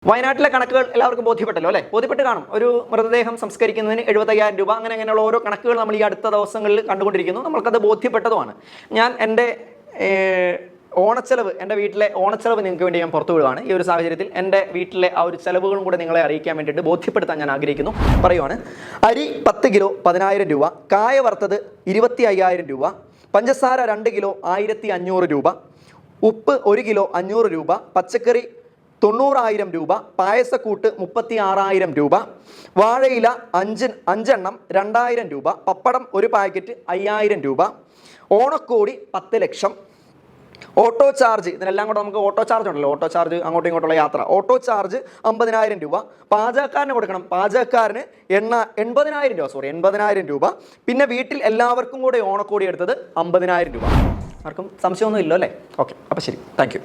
വയനാട്ടിലെ കണക്കുകൾ എല്ലാവർക്കും ബോധ്യപ്പെട്ടല്ലോ അല്ലേ? ബോധ്യപ്പെട്ട് കാണും. ഒരു മൃതദേഹം സംസ്കരിക്കുന്നതിന് 75,000 രൂപ, അങ്ങനെയുള്ള ഓരോ കണക്കുകൾ നമ്മൾ ഈ അടുത്ത ദിവസങ്ങളിൽ കണ്ടുകൊണ്ടിരിക്കുന്നു. നമ്മൾക്കത് ബോധ്യപ്പെട്ടതുമാണ്. ഞാൻ എൻ്റെ ഓണച്ചെലവ്, എൻ്റെ വീട്ടിലെ ഓണച്ചെലവ് നിങ്ങൾക്ക് വേണ്ടി ഞാൻ പുറത്തു വിടുകയാണ്. ഈ ഒരു സാഹചര്യത്തിൽ എൻ്റെ വീട്ടിലെ ആ ഒരു ചെലവുകളും കൂടെ നിങ്ങളെ അറിയിക്കാൻ വേണ്ടിയിട്ട് ബോധ്യപ്പെടുത്താൻ ഞാൻ ആഗ്രഹിക്കുന്നു. പറയുവാണ്, അരി 10 കിലോ 10,000 രൂപ, കായ വറുത്തത് 25,000 രൂപ, പഞ്ചസാര 2 കിലോ 1,500 രൂപ, ഉപ്പ് 1 കിലോ 500 രൂപ, പച്ചക്കറി 90,000 രൂപ, പായസക്കൂട്ട് 36,000 രൂപ, വാഴയില 5 എണ്ണം 2,000 രൂപ, പപ്പടം ഒരു പാക്കറ്റ് 5,000 രൂപ, ഓണക്കോടി 10 ലക്ഷം, ഓട്ടോ ചാർജ്, ഇതിനെല്ലാം കൂടെ നമുക്ക് ഓട്ടോ ചാർജ് ഉണ്ടല്ലോ, ഓട്ടോ ചാർജ് അങ്ങോട്ടും ഇങ്ങോട്ടുള്ള യാത്ര, ഓട്ടോ ചാർജ് 50,000 രൂപ, പാചകക്കാരന് കൊടുക്കണം, പാചകക്കാരന് 80,000 രൂപ, പിന്നെ വീട്ടിൽ എല്ലാവർക്കും കൂടെ ഓണക്കോടി എടുത്തത് 50,000 രൂപ. ആർക്കും സംശയമൊന്നും ഇല്ലോ അല്ലേ? ഓക്കെ, അപ്പോൾ ശരി, താങ്ക് യു.